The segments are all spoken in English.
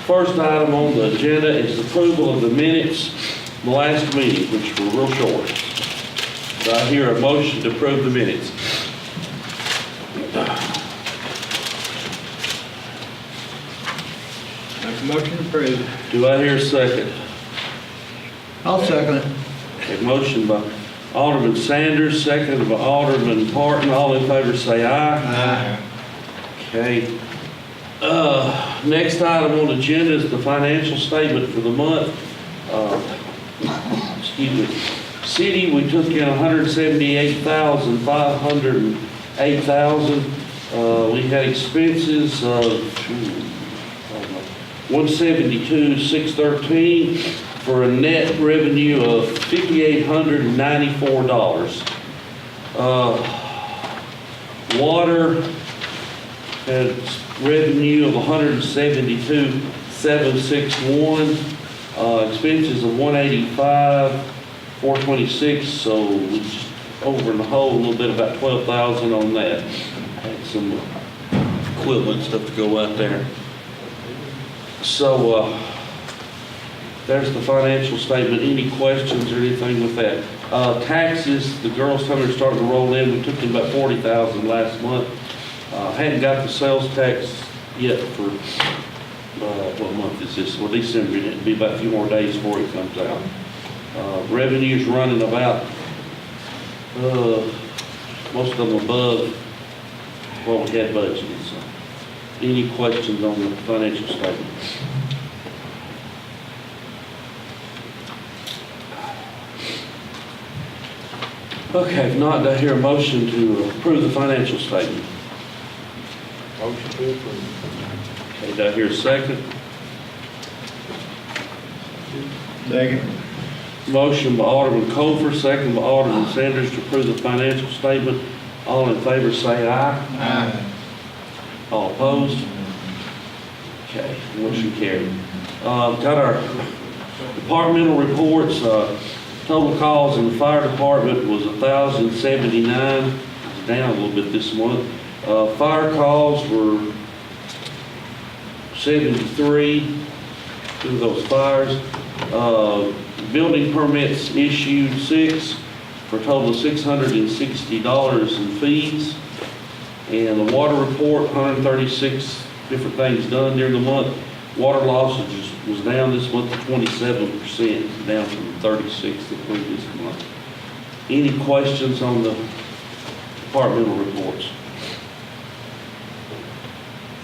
First item on the agenda is approval of the minutes from the last meeting, which were real short. Do I hear a motion to approve the minutes? Make a motion to approve. Do I hear a second? I'll second it. A motion by Alderman Sanders, second by Alderman Parton. All in favor say aye. Aye. Okay. Next item on the agenda is the financial statement for the month. Excuse me. City, we took in $178,508,000. We had expenses of $172,613 for a net revenue of $5,894. Water had revenue of $172,761, expenses of $185,426, so we just over in the hole a little bit, about $12,000 on that. Had some equipment stuff to go out there. So there's the financial statement. Any questions or anything with that? Taxes, the girls told me they're starting to roll in. We took in about $40,000 last month. Hadn't got the sales tax yet for, what month is this? Well, December. It'll be about a few more days before it comes out. Revenue's running about, most of them above what we had budgeted. So, any questions on the financial statements? Okay, if not, do I hear a motion to approve the financial statement? Motion to approve. Okay, do I hear a second? Second. Motion by Alderman Cofer, second by Alderman Sanders to approve the financial statement. All in favor say aye. Aye. All opposed? Okay, motion carried. Got our departmental reports. Total calls in the fire department was 1,079. It's down a little bit this month. Fire calls were 73 through those fires. Building permits issued 6 for a total of $660 in fees. And the water report, 136 different things done during the month. Water losses was down this month to 27%, down from 36 the previous month. Any questions on the departmental reports?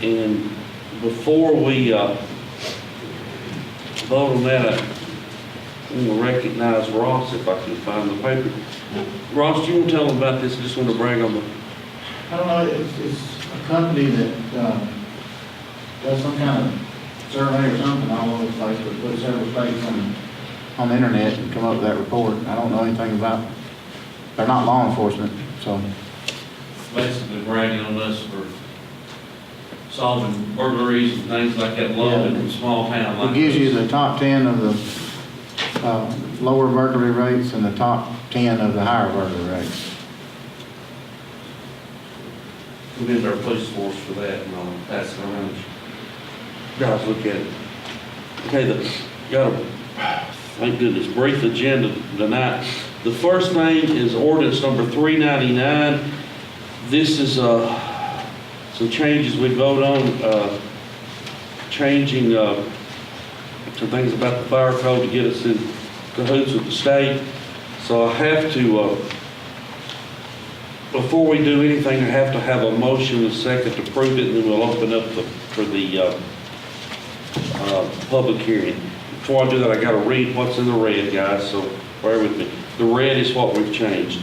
And before we vote on that, I want to recognize Ross if I can find the paper. Ross, do you want to tell them about this? I just want to brag on the. I don't know, it's a company that does some kind of survey or something all over the place, but put several states on the internet and come up with that report. I don't know anything about, they're not law enforcement, so. Basically bragging on us for solving burglaries and things like that, in a small town like It gives you this. the top 10 of the lower burglary rates and the top 10 of the higher burglary rates. We need our police force for that, and I'll pass it around. Guys, look at it. Okay, got a, thank goodness, brief agenda tonight. The first thing is ordinance number 399. This is some changes we vote on, changing some things about the fire code to get us in cahoots with the state. So I have to, before we do anything, I have to have a motion and a second to approve it, and then we'll open up for the public hearing. Before I do that, I got to read what's in the red, guys, so bear with me. The red is what we've changed.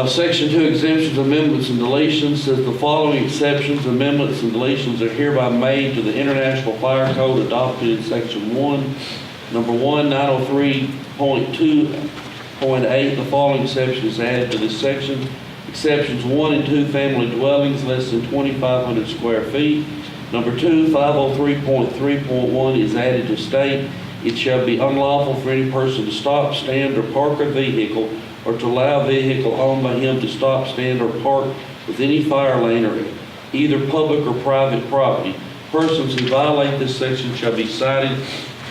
Section 2, exemptions, amendments, and deletions says the following exceptions, amendments, and deletions are hereby made to the International Fire Code adopted in Section 1. Number 1, 903.2.8, the following exception is added to this section. Exceptions 1 and 2, family dwellings less than 2,500 square feet. Number 2, 503.3.1 is added to state, it shall be unlawful for any person to stop, stand, or park a vehicle, or to allow a vehicle owned by him to stop, stand, or park with any fire lane or either public or private property Persons who violate this section shall be cited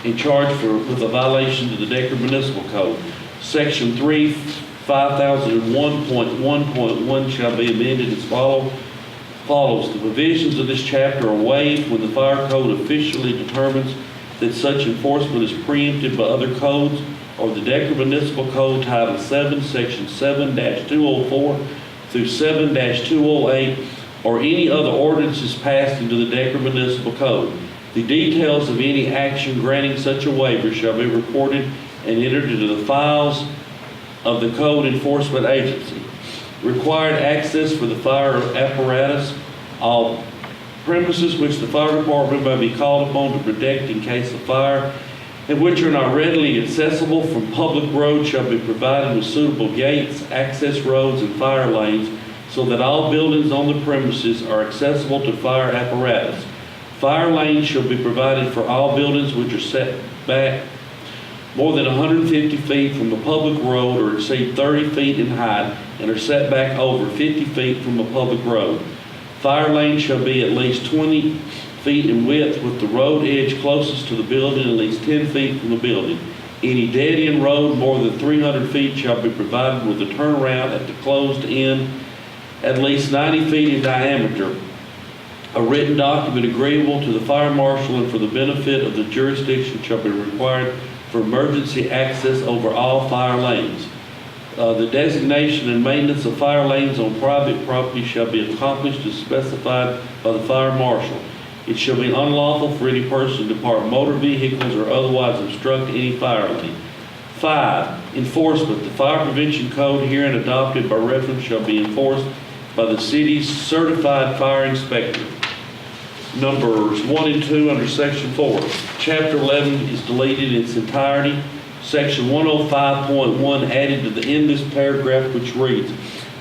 and charged with a violation to the Decherd Municipal Code. Section 3, 5001.1.1 shall be amended as follows. The provisions of this chapter are waived when the fire code officially determines that such enforcement is preempted by other codes or the Decherd Municipal Code Title 7, Section 7-204 through 7-208, or any other ordinances passed into the Decherd Municipal Code. The details of any action granting such a waiver shall be recorded and entered into the files of the Code Enforcement Agency. Required access for the fire apparatus. All premises which the fire department may be called upon to protect in case of fire and which are not readily accessible from public roads shall be provided with suitable gates, access roads, and fire lanes so that all buildings on the premises are accessible to fire apparatus. Fire lanes shall be provided for all buildings which are set back more than 150 feet from a public road or exceed 30 feet in height and are set back over 50 feet from a public road. Fire lanes shall be at least 20 feet in width with the road edge closest to the building at least 10 feet from the building. Any dead-end road more than 300 feet shall be provided with a turnaround at the closed end at least 90 feet in diameter. A written document agreeable to the fire marshal and for the benefit of the jurisdiction shall be required for emergency access over all fire lanes. The designation and maintenance of fire lanes on private property shall be accomplished as specified by the fire marshal. It shall be unlawful for any person to park motor vehicles or otherwise obstruct any fire lane. 5, enforcement. The fire prevention code herein adopted by reference shall be enforced by the city's certified fire inspector. Numbers 1 and 2 under Section 4. Chapter 11 is deleted in its entirety. Section 105.1 added to the end of this paragraph, which reads,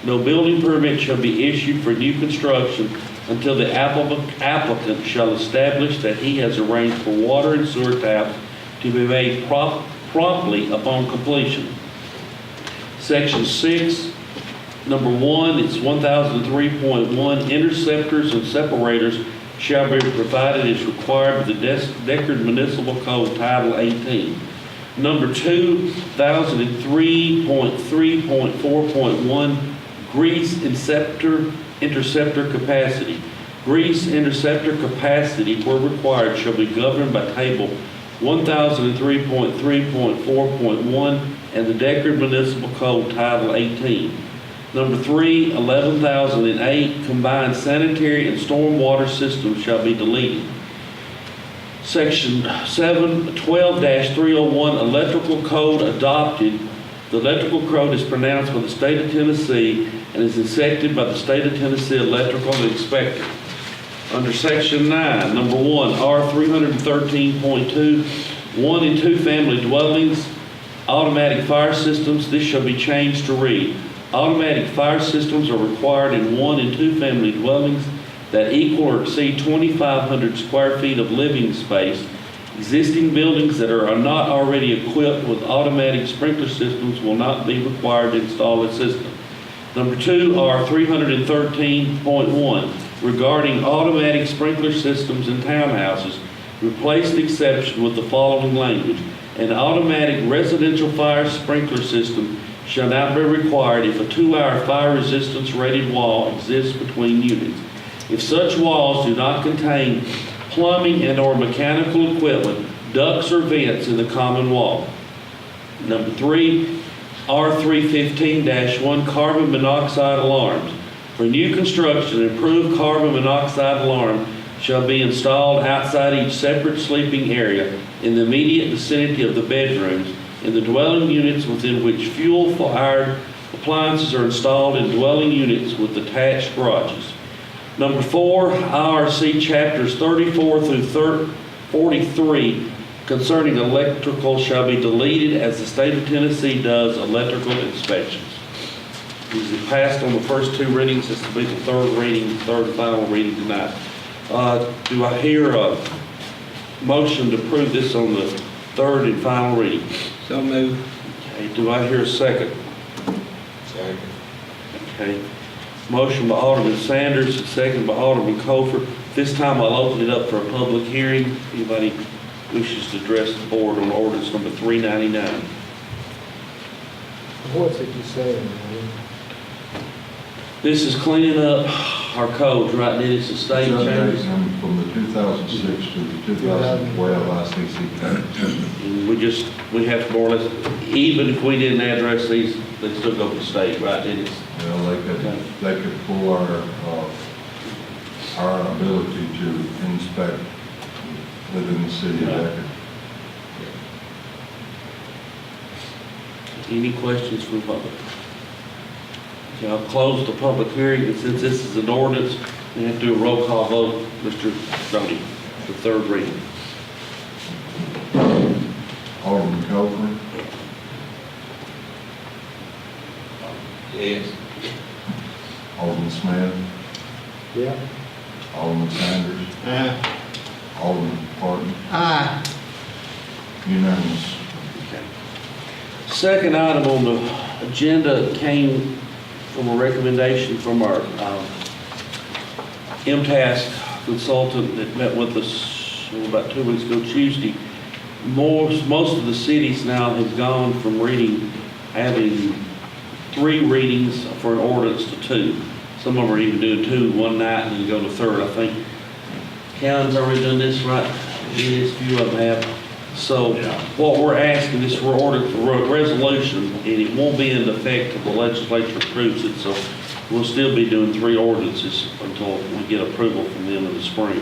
no building permit shall be issued for new construction until the applicant shall establish that he has arranged for water and sewer taps to be made promptly upon completion. Section 6, number 1, it's 1003.1, interceptors and separators shall be provided as required by the Decherd Municipal Code Title 18. Number 2003.3.4.1, grease interceptor capacity. Grease interceptor capacity, where required, shall be governed by Table 1003.3.4.1 and the Decherd Municipal Code Title 18. Number 3, 11,008, combined sanitary and stormwater systems shall be deleted. Section 7, 12-301, electrical code adopted. The electrical code is pronounced by the state of Tennessee and is inspected by the state of Tennessee electrical inspector. Under Section 9, number 1, R313.2, 1 and 2 family dwellings, automatic fire systems. This shall be changed to read, automatic fire systems are required in 1 and 2 family dwellings that equal or exceed 2,500 square feet of living space. Existing buildings that are not already equipped with automatic sprinkler systems will not be required to install a system. Number 2, R313.1, regarding automatic sprinkler systems in townhouses, replace the exception with the following language. An automatic residential fire sprinkler system shall not be required if a 2-hour fire resistance rated wall exists between units. If such walls do not contain plumbing and or mechanical equipment, ducts or vents in the common wall. Number 3, R315-1, carbon monoxide alarms. For new construction, an improved carbon monoxide alarm shall be installed outside each separate sleeping area in the immediate vicinity of the bedrooms in the dwelling units within which fuel-fired appliances are installed in dwelling units with attached garages. Number 4, IRC chapters 34 through 43 concerning electrical shall be deleted as the state of Tennessee does electrical inspections. This is passed on the first 2 readings. This will be the third and final reading tonight. Do I hear a motion to approve this on the third and final reading? So moved. Okay, do I hear a second? Second. Okay. Motion by Alderman Sanders, second by Alderman Cofer. This time I'll open it up for a public hearing. Anybody wishes to address the board on ordinance number 399. What's it you saying, man? This is cleaning up our codes, right? Then it's a state It's change. updating them from the 2006 to the 2012 ICC code. And we have to more or less, even if we didn't address these, they still go to the state, right? Then it's, Well, they could pull our ability to inspect within the city of Decherd. any questions from the public? Okay, I'll close the public hearing, and since this is an ordinance, we have to do a roll call vote. Mr. Stoney, the third reading. Alderman Copeland, Yes. Alderman Smith, Yeah. Alderman Sanders, Aye. Alderman Parton, Aye. unanimous. Okay. Second item on the agenda came from a recommendation from our MTAS consultant that met with us about 2 weeks ago, Tuesday. Most of the cities now have gone from having 3 readings for an ordinance to 2. Some of them are even doing 2 one night and then go to third. I think County's already done this, right? Yes, a few of them have. So what we're asking is for a resolution, and it won't be in effect until the legislature approves it. So we'll still be doing 3 ordinances until we get approval from them in the spring.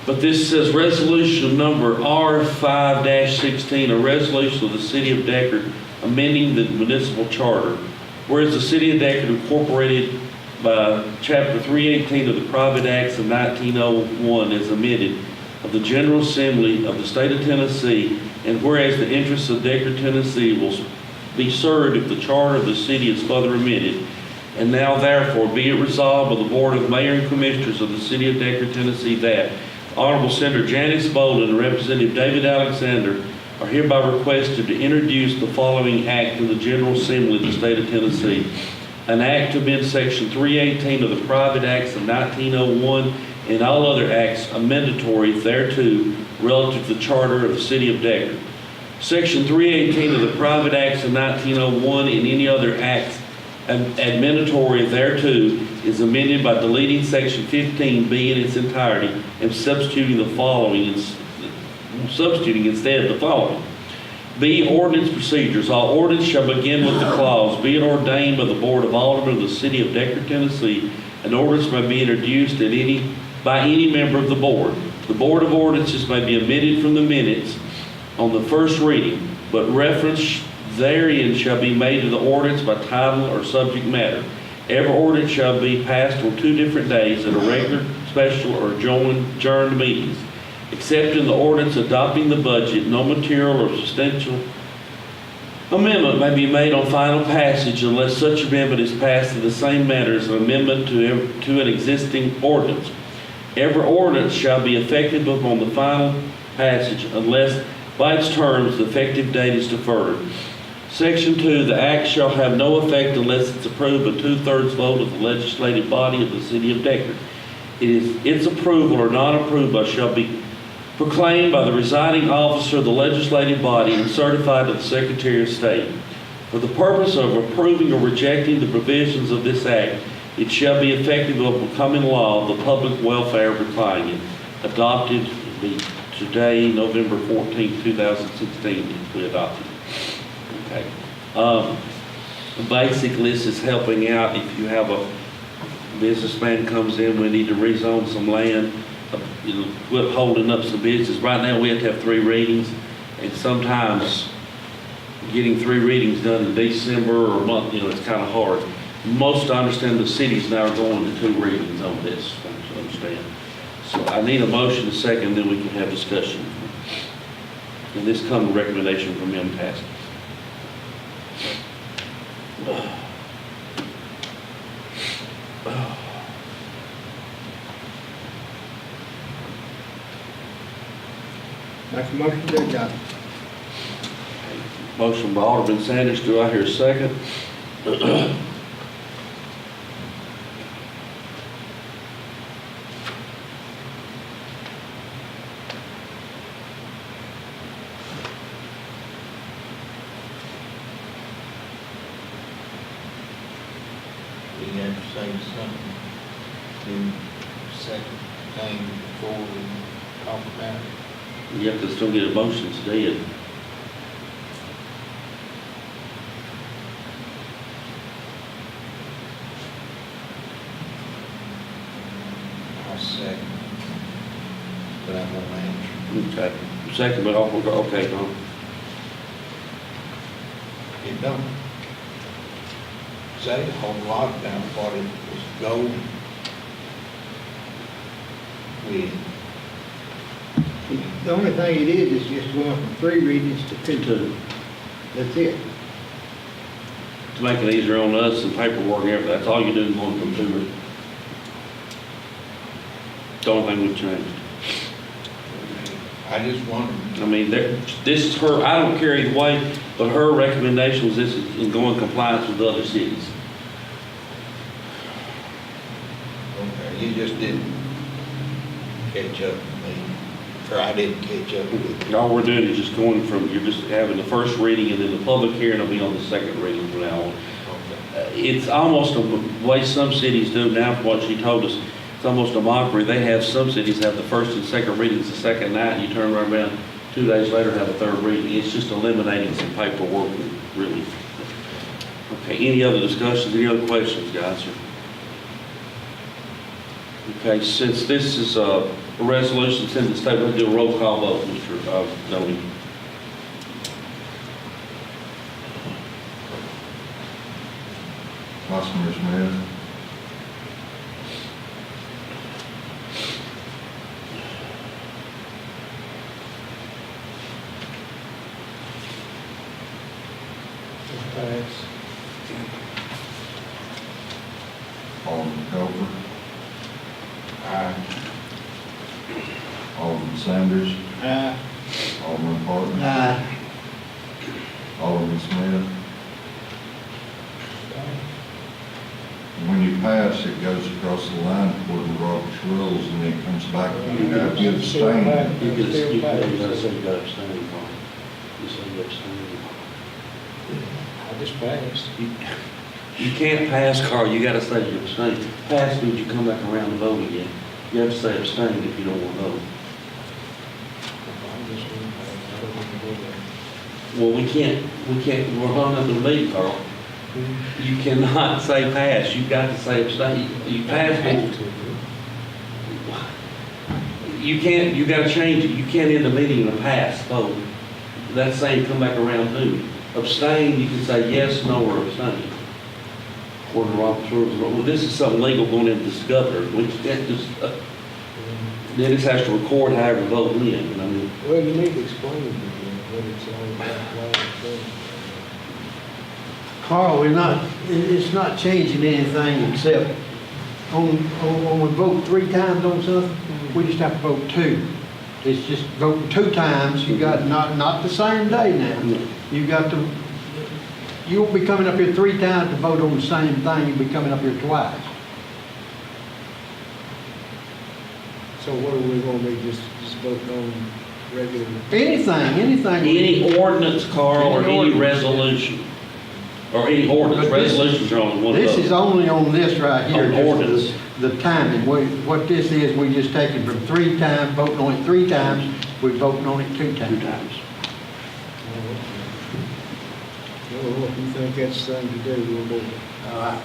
But this says resolution number R5-16, a resolution of the city of Decherd amending the municipal charter. Whereas the city of Decherd incorporated by chapter 318 of the Private Acts of 1901 as amended of the General Assembly of the state of Tennessee, and whereas the interests of Decherd, Tennessee will be served if the charter of the city is further amended, and now therefore be it resolved by the Board of Mayor and Commissioners of the city of Decherd, Tennessee that Honorable Senator Janice Bolden and Representative David Alexander are hereby requested to introduce the following act in the General Assembly of the state of Tennessee. An act to amend section 318 of the Private Acts of 1901 and all other acts amendatory thereto relative to the charter of the city of Decherd. Section 318 of the Private Acts of 1901 and any other acts admonitory thereto is amended by deleting section 15B in its entirety and substituting instead the following. B, ordinance procedures. All ordinance shall begin with the clause, be it ordained by the Board of Aldermen of the city of Decherd, Tennessee, an ordinance may be introduced by any member of the board. The Board of Ordinances may be omitted from the minutes on the first reading, but reference therein shall be made to the ordinance by title or subject matter. Every ordinance shall be passed on 2 different days at a regular, special, or adjourned meetings. Except in the ordinance adopting the budget, no material or substantial amendment may be made on final passage unless such amendment is passed in the same manner as an amendment to an existing ordinance. Every ordinance shall be effective upon the final passage unless by its terms the effective date is deferred. Section 2, the act shall have no effect unless it's approved by 2/3 vote of the legislative body of the city of Decherd. Its approval or non-approval shall be proclaimed by the presiding officer of the legislative body and certified to the Secretary of State. For the purpose of approving or rejecting the provisions of this act, it shall be effective of becoming law, the public welfare requiring it. Adopted today, November 14, 2016, if we adopted it. Okay. Basically, this is helping out if you have a businessman comes in, we need to rezone some land, quit holding up some business. Right now, we have to have 3 readings, and sometimes getting 3 readings done in December or a month, it's kind of hard. Most, I understand, the cities now are going to 2 readings on this, to understand. So I need a motion a second, then we can have discussion. And this comes a recommendation from MTAS. Make a motion to adopt. Motion by Alderman Sanders, do I hear a second? say something, do second thing before we talk about it. You have to still get a motion today. I'll second. But I won't answer. Okay. Second, but, okay, It don't say a whole lot about what it was going with. The only thing it is just going from 3 readings to 2. to That's it. make it easier on us and paperwork and everything. That's all you do is going from 2. The only thing we've changed. I just wondered, I mean, this is her, I don't care either way, but her recommendation was this is going in compliance with other cities. okay, you just didn't catch up with me, or I didn't catch up with you. All we're doing is just going from, you're just having the first reading and then the public hearing will be on the second reading from now on. Okay. It's almost a way some cities do now, from what she told us. It's almost a mockery. They have, some cities have the first and second readings the second night, and you turn right around 2 days later, have a third reading. It's just eliminating some paperwork, really. Okay, any other discussions, any other questions, guys? Okay, since this is a resolution, send the state, we'll do a roll call vote, Mr. Nolan. Councilman Smith, Pass. Alderman Cooper, Aye. Alderman Sanders, Aye. Alderman Parton, Aye. Alderman Smith. When you pass, it goes across the line according to Robert's rules, and then it comes back, you have to abstain. You gotta say you gotta abstain, Paul. You say you abstain. I just passed. You can't pass, Carl, you gotta say you abstain. Pass means you come back around and vote again. You have to say abstain if you don't want to vote. Well, we can't, we're hung up in the meeting, Carl. You cannot say pass, you've got to say abstain. You pass means, you can't, you gotta change it. You can't end the meeting in a pass vote. That's saying come back around too. Abstain, you can say yes, no, or abstain. According to Robert's rules. Well, this is something legal going into this governor. We can't just, Dennis has to record however vote in, and I mean. Well, you need to explain it again, what it's all about, why it's done. Carl, it's not changing anything except when we vote 3 times on something, we just have to vote 2. It's just voting 2 times, you got, not the same day now. You got to, you won't be coming up here 3 times to vote on the same thing, you'll be coming up here twice. So what are we gonna be, just voting on regular? Anything. Any ordinance, Carl, or Any any ordinance. resolution, or any ordinance, But this- resolutions are only one vote. This is only on this right here. On just ordinance. The timing, what this is, we just taking from 3 times, voting on it 3 times, we voting on it 2 times. 2 times. Well, if you think that's the thing to do, we'll do it. All right.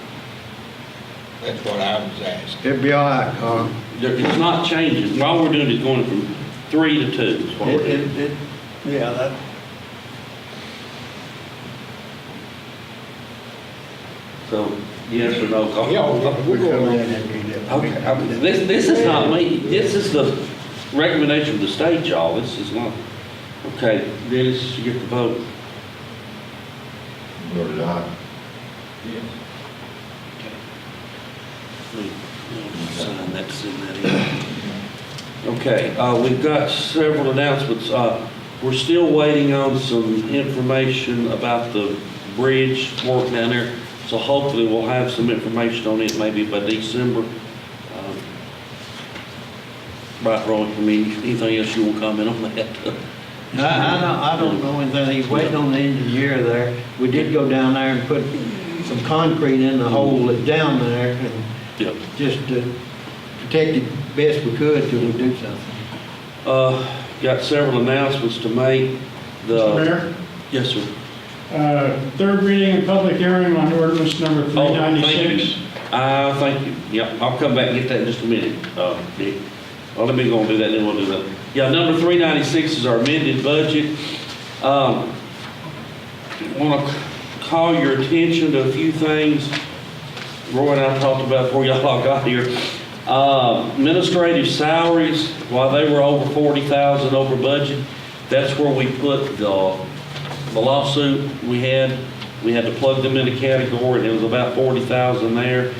That's what I was asking. It'll be all right, Carl. It's not changing. All we're doing is going from 3 to 2. is what we're doing. Yeah, that. So, yes or no, Carl? We'll go around and read it. Okay, this is not me, this is the recommendation of the state, y'all, this is not, okay, Dennis, you get the vote. Voted aye. Sign that, send that in. Okay, we've got several announcements, we're still waiting on some information about the bridge work down there, so hopefully we'll have some information on it maybe by December. Right, Roy, I mean, anything else you want to comment on that? I don't know anything, he's waiting on the engineer there. We did go down there and put some concrete in the hole that's down there, Yep. just to protect it best we could till we do something. Got several announcements to make. Mr. Mayor, Yes, sir. third reading and public hearing on ordinance number Oh, thank 396. you. Thank you. Yeah, I'll come back and get that in just a minute, Dick. Well, let me go and do that, then we'll do that. Yeah, number 396 is our amended budget. Want to call your attention to a few things Roy and I talked about before y'all all got here. Administrative salaries, while they were over 40,000 over budget, that's where we put the lawsuit we had. We had to plug them in a category, and it was about 40,000 there.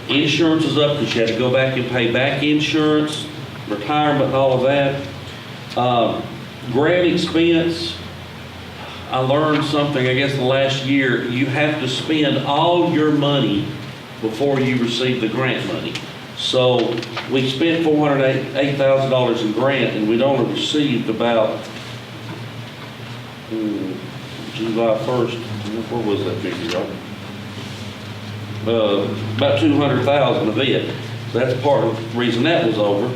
Insurance is up because you had to go back and pay back insurance, retirement, and all of that. Grant expense, I learned something, I guess, the last year. You have to spend all your money before you receive the grant money. So we spent $408,000 in grant, and we'd only received about July 1st, where was that figure, right? About 200,000 of it. So that's part of the reason that was over.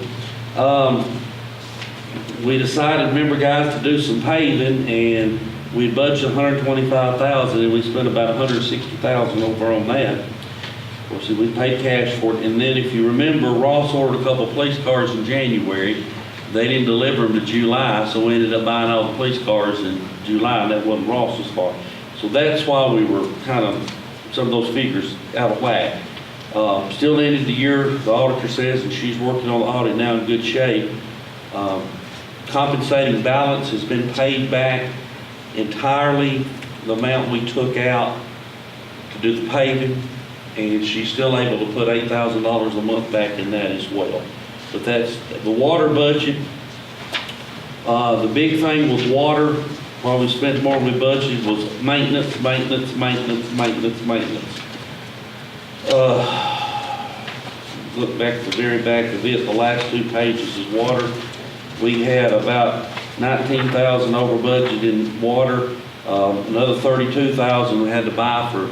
We decided, remember guys, to do some paving, and we budgeted 125,000, and we spent about 160,000 over on that. Of course, we paid cash for it, and then if you remember, Ross ordered a couple of police cars in January. They didn't deliver them to July, so we ended up buying all the police cars in July, and that wasn't Ross's fault. So that's why we were kind of, some of those figures out of whack. Still ended the year, the auditor says, and she's working on the audit now in good shape. Compensating balance has been paid back entirely, the amount we took out to do the paving, and she's still able to put $8,000 a month back in that as well. But that's the water budget. The big thing with water, while we spent more than we budgeted, was maintenance. Look back at the very back of it, the last two pages is water. We had about 19,000 over budget in water. Another 32,000 we had to buy for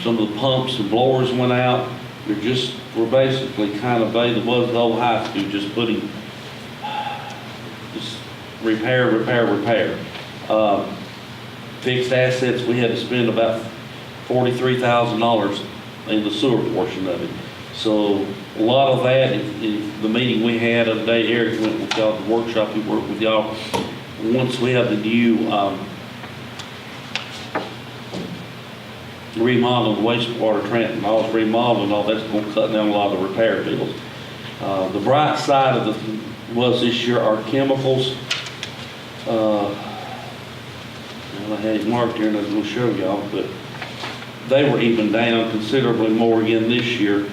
some of the pumps and blowers went out. We're basically kind of the old high school, just putting, just repair. Fixed assets, we had to spend about $43,000 in the sewer portion of it. So a lot of that, if the meeting we had the other day, Eric went with y'all, the workshop he worked with y'all. Once we have the new remodeling wastewater treatment, all this remodeling, all that's going to cut down a lot of the repair bills. The bright side of was this year our chemicals. Well, I had it marked here and I was going to show y'all, but they were even down considerably more again this year,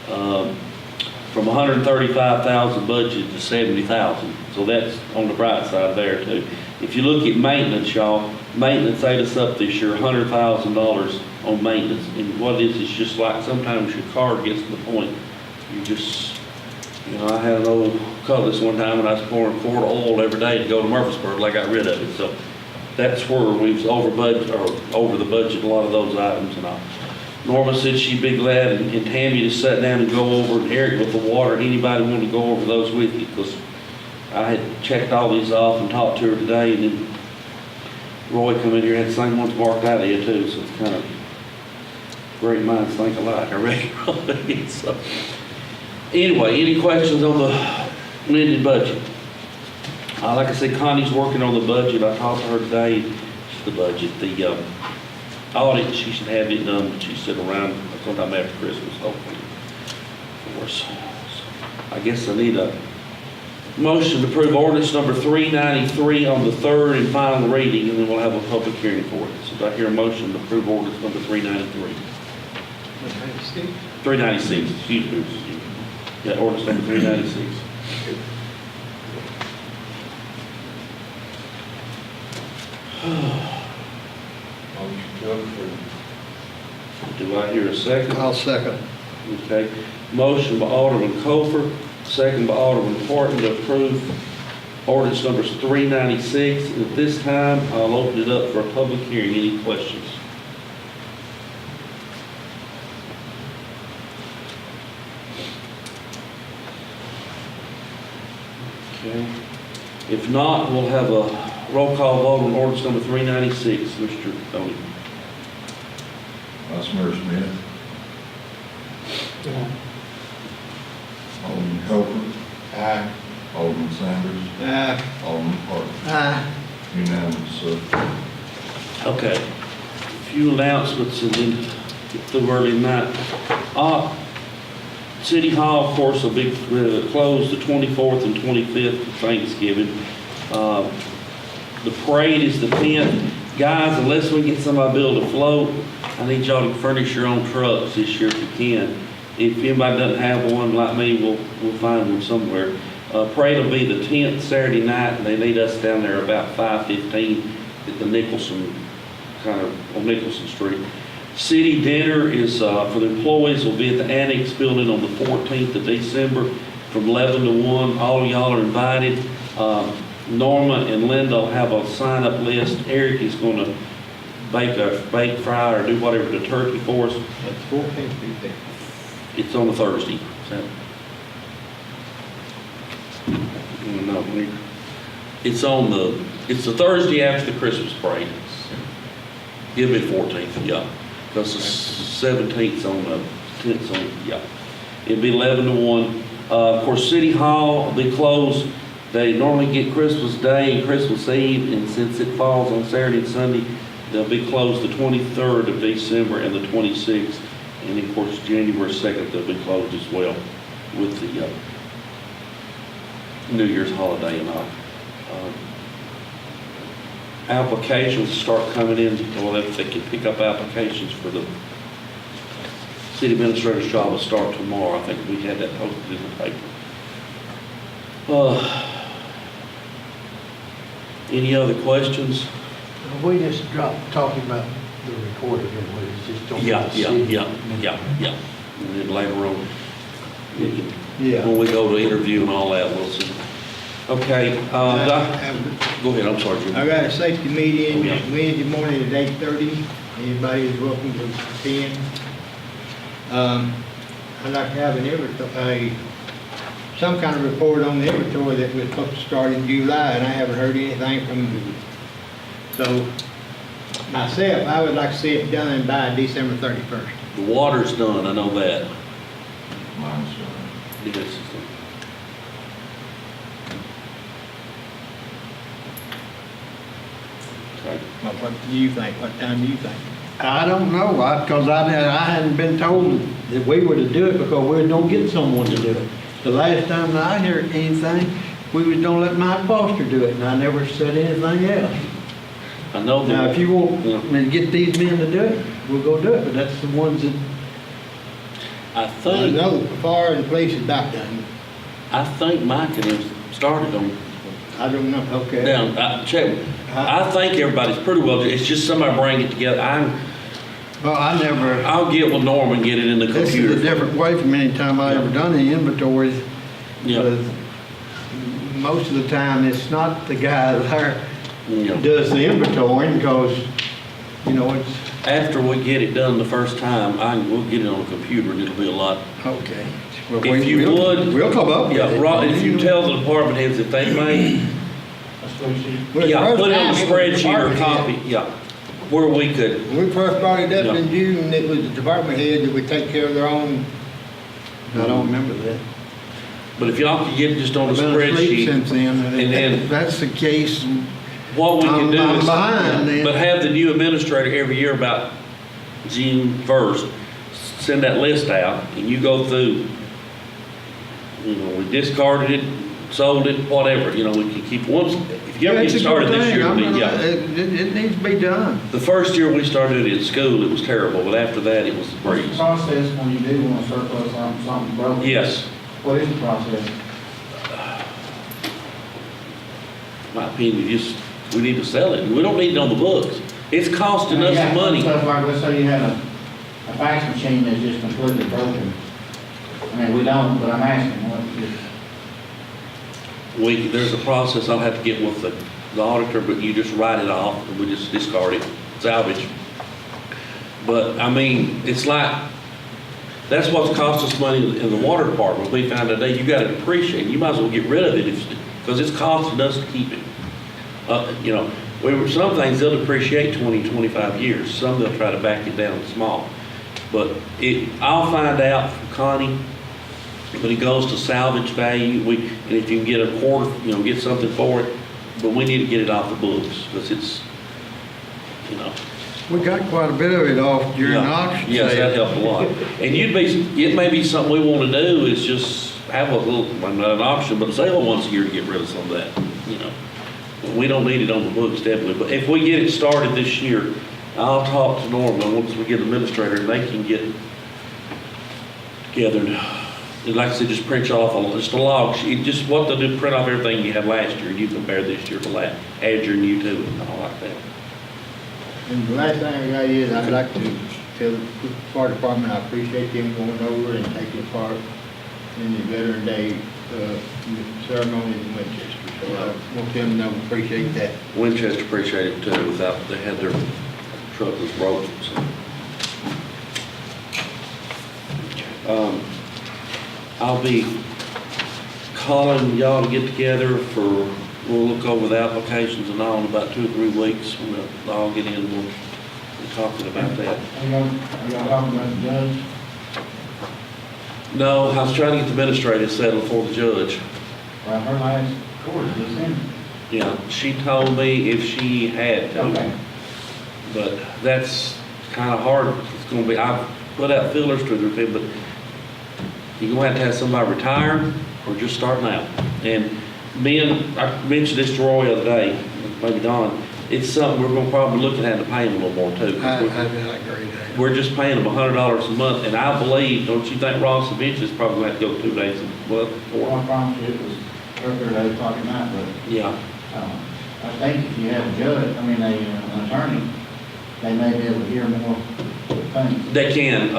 from 135,000 budget to 70,000. So that's on the bright side there too. If you look at maintenance, y'all, maintenance ate us up this year, $100,000 on maintenance. And what it is just like sometimes your car gets to the point, you just, I had an old Cutlass one time and I was pouring a quart of oil every day to go to Murfreesboro till I got rid of it. So that's where we was over budget, or over the budget, a lot of those items and all. Norma said she'd be glad, and Tammy just sat down and go over, and Eric with the water, anybody want to go over those with you, because I had checked all these off and talked to her today, and then Roy come in here and had the same ones marked out here too, so it's kind of great minds think alike, I reckon. So, anyway, any questions on the amended budget? Like I said, Connie's working on the budget. I talked to her today, the budget, the audit, she should have it done, but she said around sometime after Christmas, hopefully. Of course. So, I guess I need a motion to approve ordinance number 393 on the third and final reading, and then we'll have a public hearing for it. So do I hear a motion to approve ordinance number 393? 396, excuse me. Yeah, ordinance number 396. Motion to approve. Do I hear a second? I'll second. Okay. Motion by Alderman Cofer, second by Alderman Horton to approve ordinance numbers 396. At this time, I'll open it up for a public hearing. Any questions? If not, we'll have a roll call vote on ordinance number 396, Mr. Tony. Vice Mayor Smith. Alderman Coker. Aye. Alderman Sanders. Alderman Parker. Aye. Unanimous, sir. Okay. A few announcements and then get through early tonight. City Hall, of course, will be closed the 24th and 25th for Thanksgiving. The parade is the 10th. Guys, unless we get somebody build a float, I need y'all to furnish your own trucks this year if you can. If anybody doesn't have one like me, we'll find one somewhere. Parade will be the 10th Saturday night, and they need us down there about 5:15 at the Nicholson, kind of on Nicholson Street. City dinner is, for the employees, will be at the Annex Building on the 14th of December from 11 to 1. All of y'all are invited. Norma and Linda will have a sign-up list. Eric is going to bake, fry, or do whatever the turkey for us. That's 14th, 15th. It's on a Thursday. No, it's the Thursday after the Christmas parade. It'll be 14th, yeah. Because the 17th's on the 10th's on, yeah. It'll be 11 to 1. Of course, City Hall will be closed. They normally get Christmas Day and Christmas Eve, and since it falls on Saturday and Sunday, they'll be closed the 23rd of December and the 26th. And of course, January 2nd, they'll be closed as well with the New Year's holiday and all. Applications start coming in, well, if they can pick up applications for the city administrator's job will start tomorrow. I think we had that posted in the paper. Any other questions? We just dropped talking about the recorder, didn't we? It's just on Yeah. the city. And then later on, Yeah. when we go to interview and all that, we'll see. Okay, go ahead, I'm sorry, Jim. I got a safety meeting Yeah. Wednesday morning at 8:30. Anybody is welcome to attend. I'd like to have some kind of report on the inventory that was supposed to start in July, and I haven't heard anything from them. So, myself, I would like to see it done by December 31st. The water's done, I know that. Mine's done. Yes. Okay. What do you think? What time do you think? I don't know, because I hadn't been told that we were to do it because we don't get someone to do it. The last time that I heard anything, we was gonna let Mike Foster do it, and I never said anything else. I know that. Now, if you want me to get these men to do it, we'll go do it, but that's the ones that, I I think, know far and place is about done. Mike and him started on I don't know, okay. down. Check. I think everybody's pretty well. It's just somebody bring it together. well, I'll get with Norm and get it in the this is a computer. different way from any time I ever done any inventories. Yeah. Because most of the time, it's not the guy there Yeah. does the inventory, because, it's, After we get it done the first time, we'll get it on the computer and it'll be a lot. okay. Well, If you would. We'll come up with Yeah, it. Rob, if you tell the department heads if they may, Well, yeah, the put it on a first time spreadsheet or was copy, yeah, where we could, When we first brought it up Yeah. in June, it was the department head that would take care of their own. I don't remember that. but if y'all could get it just on a I've been asleep spreadsheet, since then, and then- if that's the case, what we can do I'm is. behind then. But have the new administrator every year about June 1st, send that list out, and you go through, we discarded it, sold it, whatever, we can keep, once, if you ever it's get a started good this thing. year, I'm then, gonna- yeah. It needs to be done. The first year we started it at school, it was terrible, but after that, it was a What's the breeze. process when you do want to surplus something broken? Yes, What is the process? my opinion, we need to sell it, we don't need it on the books. It's costing us Yeah, money. Stuff like, let's say you had a fax machine that's just completely broken. I mean, we don't, but I'm asking, what is, There's a process, I'll have to get with the auditor, but you just write it off, and we just discard it, salvage. But, it's like, that's what's cost us money in the water department. We found today, you gotta depreciate, you might as well get rid of it because it's costing us to keep it. You know, some things they'll depreciate 20, 25 years, some they'll try to back it down small. But I'll find out from Connie, when it goes to salvage value, and if you can get a quarter, you know, get something for it, but we need to get it off the books, because it's, you know. We got quite a bit of it off during the auction Yes, that sale. helped a lot. And it may be something we want to do, is just have a little, well, not an auction, but a sale once a year to get rid of some of that, you know. We don't need it on the books, definitely, but if we get it started this year, I'll talk to Norma, once we get an administrator, and they can get together, and like I said, just print off, just a log sheet, just what they'll do, print off everything you had last year, and you compare this year to last, add your new to it, and all like that. And the last thing I got is, I'd like to tell the fire department, I appreciate them going over and taking part in the Veteran Day, ceremony in Winchester. So I want them to know, appreciate that. Winchester appreciated it too, without, they had their truck was broken, so. I'll be calling y'all to get together we'll look over the applications and all in about 2 or 3 weeks, when they'll all get in, we'll be talking about that. Are y'all talking about the judge? No, I was trying to get the administrator settled for the judge. Well, her last court is this in. Yeah, she told me if she had to. Okay. But that's kind of hard. It's gonna be, I've put out feelers to the people, but you're gonna have somebody retire or just starting out. And I mentioned this to Roy the other day, maybe Don, it's something we're gonna probably look at to pay him a little more too. I agree with that. We're just paying them $100 a month, and I believe, don't you think Ross eventually is probably gonna have to go 2 days a month? Well, I promise you, it was earlier at 8 o'clock at night, but Yeah, I think if you have a judge, an attorney, they may be able to hear more things. they can.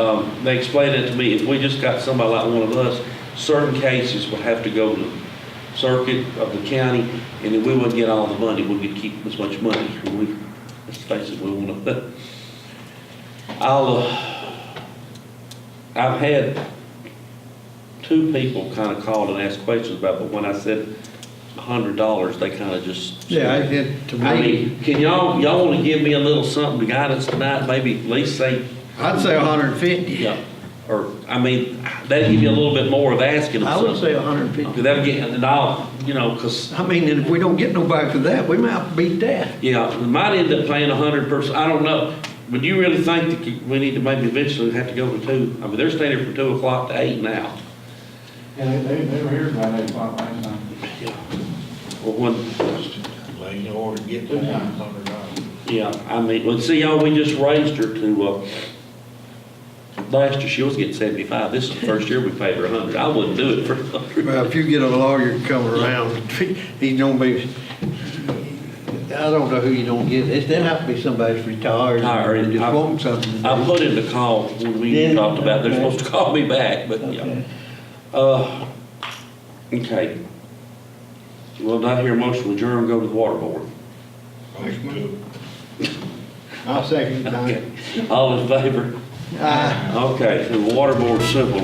They explained it to me. If we just got somebody like one of us, certain cases would have to go to circuit of the county, and then we wouldn't get all the money. We could keep as much money. Let's face it, we want to. I've had 2 people kind of call and ask questions about, but when I said $100, they kind of just. Yeah, I did to I me. mean, can y'all want to give me a little something to guide us tonight? Maybe at least say, I'd say 150. yeah, or, I mean, that'd give you a little bit more of asking them I would something. say 150. Because that'll get, and I'll, you know, because, I mean, and if we don't get nobody for that, we might have to beat that. yeah, we might end up paying 100%, I don't know. But do you really think that we need to maybe eventually have to go to 2? I mean, they're staying here from 2 o'clock to 8 now. Yeah, they were here about 8 o'clock last time. Yeah. Well, when, Like, in order to get to $100. yeah, I mean, well, see, y'all, we just raised her to, last year she was getting 75. This is the first year we paid her 100. I wouldn't do it for 100. Well, if you get a lawyer to come around, he's gonna be, I don't know who you don't get. It'll have to be somebody that's retired Retired, and just I- wanting something. I put in the call when we Yeah, talked about, they're okay. supposed to call me back, but, yeah. Okay. Okay. Well, not hear a motion to adjourn, go to the water board. I'll second it, Donnie. Okay. All in favor? Aye. Okay, the water board simple.